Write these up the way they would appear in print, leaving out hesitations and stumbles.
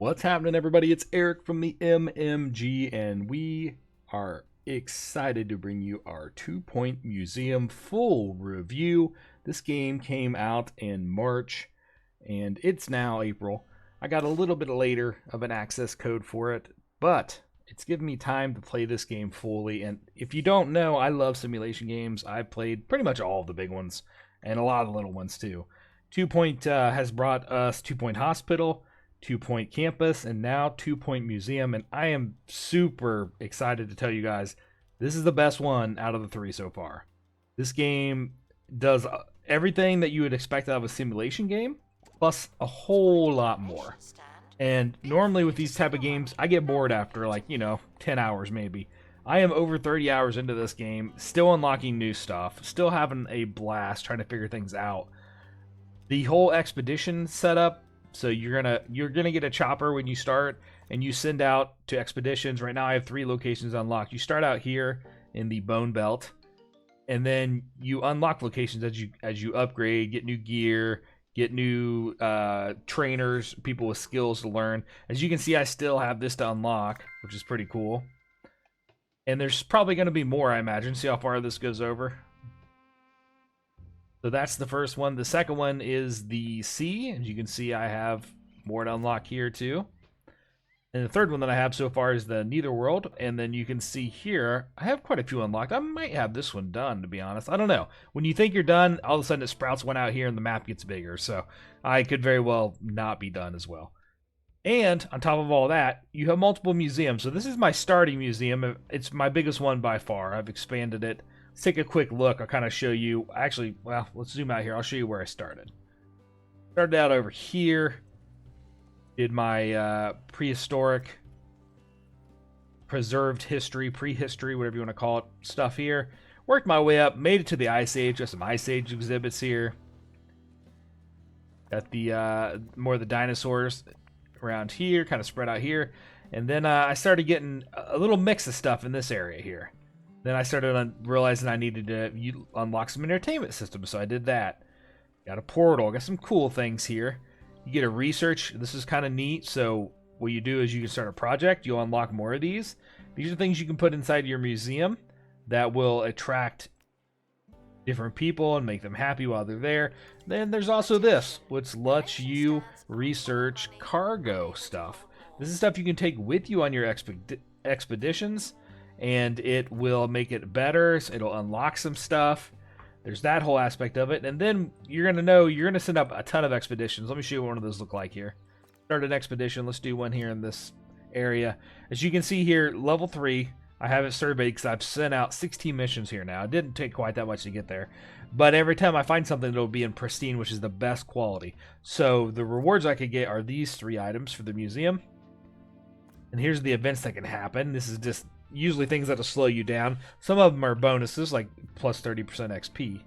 What's happening, everybody? It's Eric from the MMG, and we are excited to bring you our 2 Point Museum full review. This game came out in March, and it's now April. I got a little bit later of an access code for it, but it's given me time to play this game fully. And if you don't know, I love simulation games. I've played pretty much all of the big ones, and a lot of the little ones too. 2 Point has brought us 2 Point Hospital, 2 Point Campus, and now 2 Point Museum, and I am super excited to tell you guys this is the best one out of the three so far. This game does everything that you would expect out of a simulation game, plus a whole lot more. And normally with these type of games, I get bored after 10 hours maybe. I am over 30 hours into this game, still unlocking new stuff, still having a blast trying to figure things out. The whole expedition setup, so you're gonna get a chopper when you start, and you send out to expeditions. Right now I have 3 locations unlocked. You start out here in the Bone Belt, and then you unlock locations as you upgrade, get new gear, get new trainers, people with skills to learn. As you can see, I still have this to unlock, which is pretty cool. And there's probably going to be more, I imagine. See how far this goes over. So that's the first one. The second one is the sea. As you can see, I have more to unlock here too. And the third one that I have so far is the Netherworld. And then you can see here, I have quite a few unlocked. I might have this one done, to be honest. I don't know. When you think you're done, all of a sudden it sprouts one out here and the map gets bigger. So I could very well not be done as well. And on top of all that, you have multiple museums. So this is my starting museum. It's my biggest one by far. I've expanded it. Let's take a quick look. I'll kind of show you. Actually, well, let's zoom out here. I'll show you where I started. Started out over here. Did my prehistoric, preserved history, prehistory, whatever you want to call it, stuff here. Worked my way up, made it to the Ice Age. Got some Ice Age exhibits here. Got the more of the dinosaurs around here, kind of spread out here. And then I started getting a little mix of stuff in this area here. Then I started realizing I needed to unlock some entertainment systems, so I did that. Got a portal, got some cool things here. You get a research. This is kind of neat. So what you do is you can start a project. You'll unlock more of these. These are things you can put inside your museum that will attract different people and make them happy while they're there. Then there's also this, which lets you research cargo stuff. This is stuff you can take with you on your expeditions, and it will make it better. So it'll unlock some stuff. There's that whole aspect of it. And then you're going to send up a ton of expeditions. Let me show you what one of those look like here. Start an expedition. Let's do one here in this area. As you can see here, level 3, I have it surveyed because I've sent out 16 missions here now. It didn't take quite that much to get there. But every time I find something, it'll be in pristine, which is the best quality. So the rewards I could get are these 3 items for the museum. And here's the events that can happen. This is just usually things that'll slow you down. Some of them are bonuses, like plus 30% XP.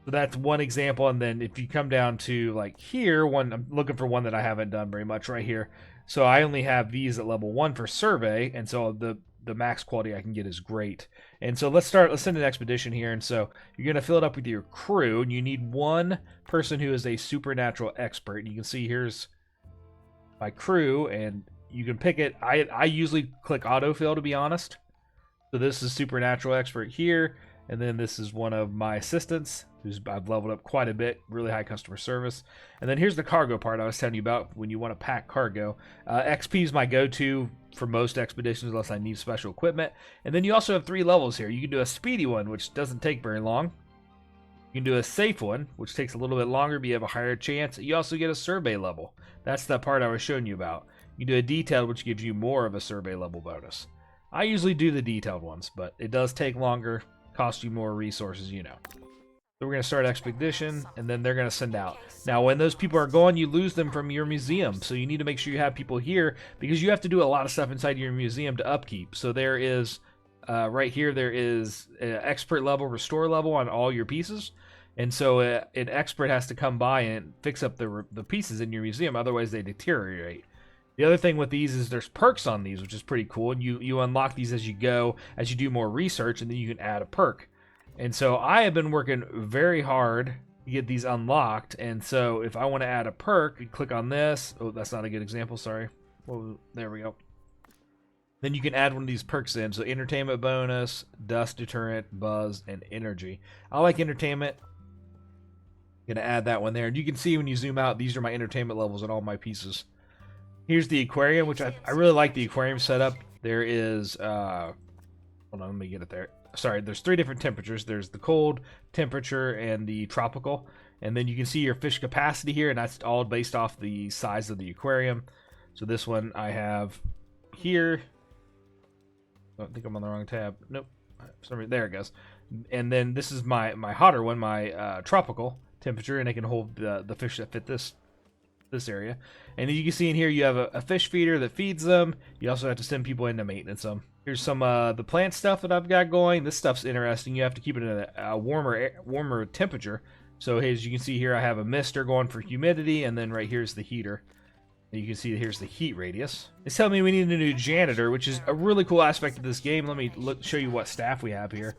So that's one example. And then if you come down to like here, I'm looking for one that I haven't done very much right here. So I only have these at level 1 for survey, and so the max quality I can get is great. And so let's send an expedition here. And so you're going to fill it up with your crew, and you need one person who is a supernatural expert. And you can see here's my crew, and you can pick it. I usually click autofill, to be honest. So this is supernatural expert here, and then this is one of my assistants who's I've leveled up quite a bit, really high customer service. And then here's the cargo part I was telling you about when you want to pack cargo. XP is my go-to for most expeditions unless I need special equipment. And then you also have 3 levels here. You can do a speedy one, which doesn't take very long. You can do a safe one, which takes a little bit longer, but you have a higher chance. You also get a survey level. That's the part I was showing you about. You do a detailed, which gives you more of a survey level bonus. I usually do the detailed ones, but it does take longer, cost you more resources, you know. So we're going to start expedition, and then they're going to send out. Now, when those people are gone, you lose them from your museum. So you need to make sure you have people here, because you have to do a lot of stuff inside your museum to upkeep. So there is, right here, there is expert level, restore level on all your pieces. And so an expert has to come by and fix up the pieces in your museum, otherwise they deteriorate. The other thing with these is there's perks on these, which is pretty cool. And you unlock these as you go, as you do more research, and then you can add a perk. And so I have been working very hard you get these unlocked. And so if I want to add a perk, you click on this. Oh, that's not a good example, sorry. Well, there we go. Then you can add one of these perks in. So entertainment bonus, dust deterrent, buzz, and energy. I like entertainment. Gonna add that one there. And you can see when you zoom out, these are my entertainment levels on all my pieces. Here's the aquarium, which I really like the aquarium setup. There is, hold on, let me get it there. Sorry, there's 3 different temperatures. There's the cold temperature and the tropical. And then you can see your fish capacity here, and that's all based off the size of the aquarium. So this one I have here. I don't think I'm on the wrong tab. Nope. For some reason, there it goes. And then this is my hotter one, my tropical temperature, and it can hold the fish that fit this area. And you can see in here you have a fish feeder that feeds them. You also have to send people in to maintenance them. Here's some the plant stuff that I've got going. This stuff's interesting. You have to keep it in a warmer temperature. So as you can see here, I have a mister going for humidity, and then right here's the heater. And you can see here's the heat radius. It's telling me we need a new janitor, which is a really cool aspect of this game. Let me show you what staff we have here.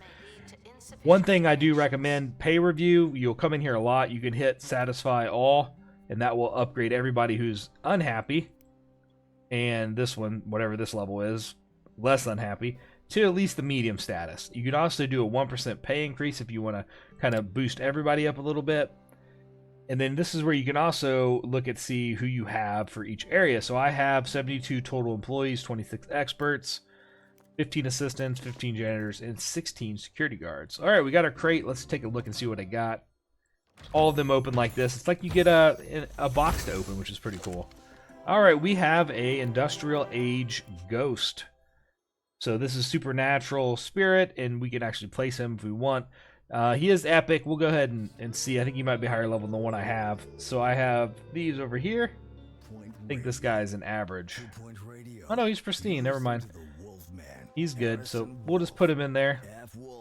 One thing I do recommend, pay review. You'll come in here a lot. You can hit satisfy all, and that will upgrade everybody who's unhappy. And this one, whatever this level is, less unhappy, to at least the medium status. You can also do a 1% pay increase if you want to kind of boost everybody up a little bit. And then this is where you can also look at see who you have for each area. So I have 72 total employees, 26 experts, 15 assistants, 15 janitors, and 16 security guards. All right, we got our crate. Let's take a look and see what I got. All of them open like this. It's like you get a box to open, which is pretty cool. All right, we have a industrial age ghost. So this is supernatural spirit, and we can actually place him if we want. He is epic. We'll go ahead and see. I think he might be higher level than the one I have. So I have these over here. I think this guy is an average. Oh no, he's pristine. Never mind. He's good. So we'll just put him in there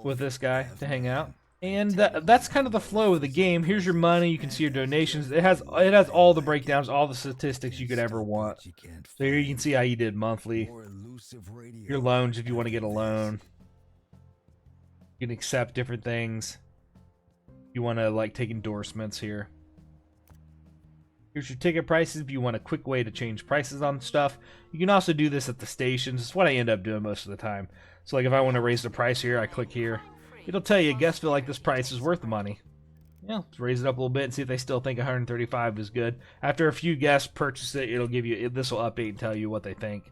with this guy to hang out. And that's kind of the flow of the game. Here's your money. You can see your donations. It has all the breakdowns, all the statistics you could ever want. So here you can see how you did monthly. Your loans if you want to get a loan. You can accept different things. You want to like take endorsements here. Here's your ticket prices if you want a quick way to change prices on stuff. You can also do this at the stations. It's what I end up doing most of the time. So like if I want to raise the price here, I click here. It'll tell you, guests feel like this price is worth the money. Yeah, let's raise it up a little bit and see if they still think 135 is good. After a few guests purchase it, it'll give you, this will update and tell you what they think.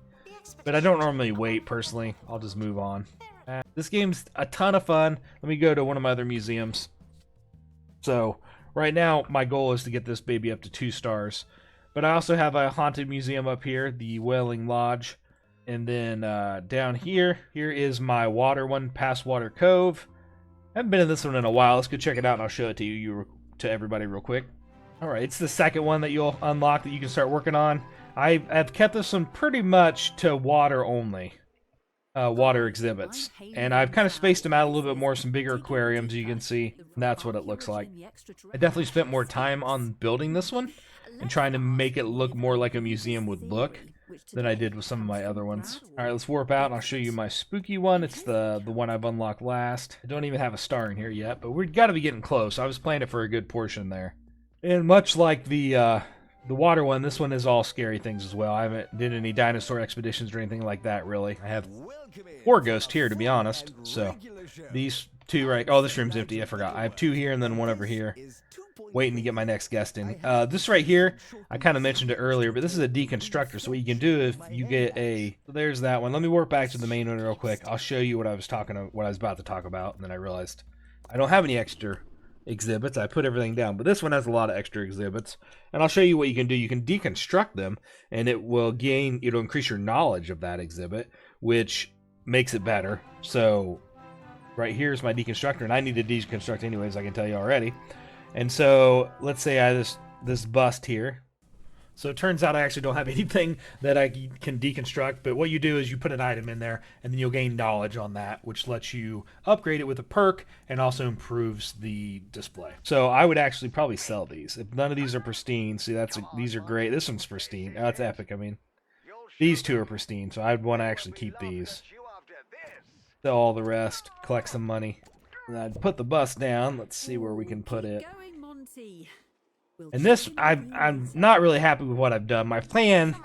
But I don't normally wait, personally. I'll just move on. This game's a ton of fun. Let me go to one of my other museums. So, right now, my goal is to get this baby up to 2 stars. But I also have a haunted museum up here, the Wailing Lodge. And then down here is my water one, Past Water Cove. I haven't been in this one in a while. Let's go check it out, and I'll show it to you to everybody real quick. All right, it's the second one that you'll unlock that you can start working on. I've kept this one pretty much to water only, water exhibits. And I've kind of spaced them out a little bit more, some bigger aquariums, you can see. And that's what it looks like. I definitely spent more time on building this one and trying to make it look more like a museum would look than I did with some of my other ones. All right, let's warp out and I'll show you my spooky one. It's the one I've unlocked last. I don't even have a star in here yet, but we've got to be getting close. I was playing it for a good portion there. And much like the water one, this one is all scary things as well. I haven't did any dinosaur expeditions or anything like that, really. I have 4 ghosts here, to be honest. So these 2 right... Oh, this room's empty. I forgot. I have 2 here and then 1 over here. Waiting to get my next guest in. This right here, I kind of mentioned it earlier, but this is a deconstructor. So what you can do if you get a... So there's that one. Let me warp back to the main one real quick. I'll show you what I was about to talk about, and then I realized I don't have any extra exhibits. I put everything down, but this one has a lot of extra exhibits, and I'll show you what you can do. You can deconstruct them, and it'll increase your knowledge of that exhibit, which makes it better. So right here's my deconstructor, and I need to deconstruct anyways, I can tell you already. And so let's say I have this bust here. So it turns out I actually don't have anything that I can deconstruct, but what you do is you put an item in there, and then you'll gain knowledge on that, which lets you upgrade it with a perk and also improves the display. So I would actually probably sell these. If none of these are pristine, see these are great. This one's pristine. Oh, that's epic, I mean. These 2 are pristine, so I'd want to actually keep these. Sell all the rest, collect some money. And I'd put the bus down. Let's see where we can put it. see. And this, I'm not really happy with what I've done. My plan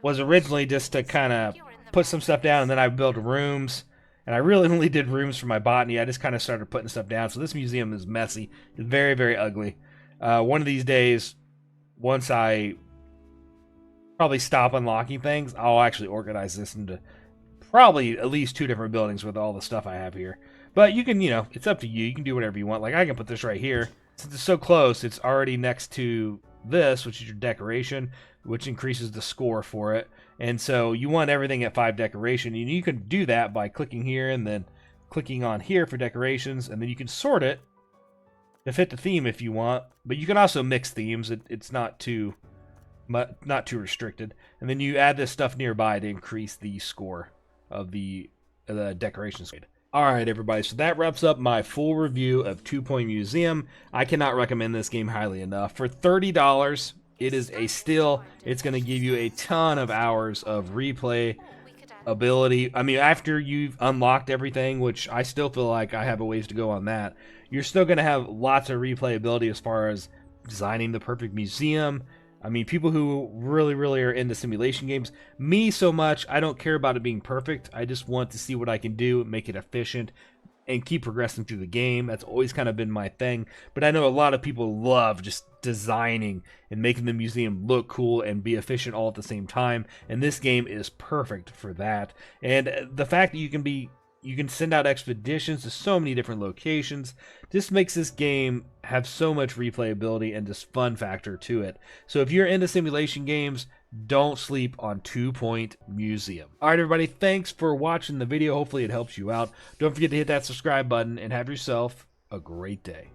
was originally just to kind of put some stuff down, and then I built rooms. And I really only did rooms for my botany. I just kind of started putting stuff down. So this museum is messy. It's very, very ugly. One of these days, once I probably stop unlocking things, I'll actually organize this into probably at least 2 different buildings with all the stuff I have here. But you can, it's up to you. You can do whatever you want. Like, I can put this right here. Since it's so close, it's already next to this, which is your decoration, which increases the score for it. And so you want everything at 5 decoration, and you can do that by clicking here and then clicking on here for decorations, and then you can sort it to fit the theme if you want. But you can also mix themes. It's not too restricted. And then you add this stuff nearby to increase the score of the decorations. All right, everybody. So that wraps up my full review of 2 Point Museum. I cannot recommend this game highly enough. For $30. It is a steal. It's going to give you a ton of hours of replay ability. I mean, after you've unlocked everything, which I still feel like I have a ways to go on that, you're still going to have lots of replayability as far as designing the perfect museum. I mean, people who really, really are into simulation games, me so much, I don't care about it being perfect. I just want to see what I can do, make it efficient, and keep progressing through the game. That's always kind of been my thing. But I know a lot of people love just designing and making the museum look cool and be efficient all at the same time. And this game is perfect for that. And the fact that you can send out expeditions to so many different locations just makes this game have so much replayability and just fun factor to it. So if you're into simulation games, don't sleep on 2 Point Museum. All right, everybody, thanks for watching the video. Hopefully it helps you out. Don't forget to hit that subscribe button and have yourself a great day.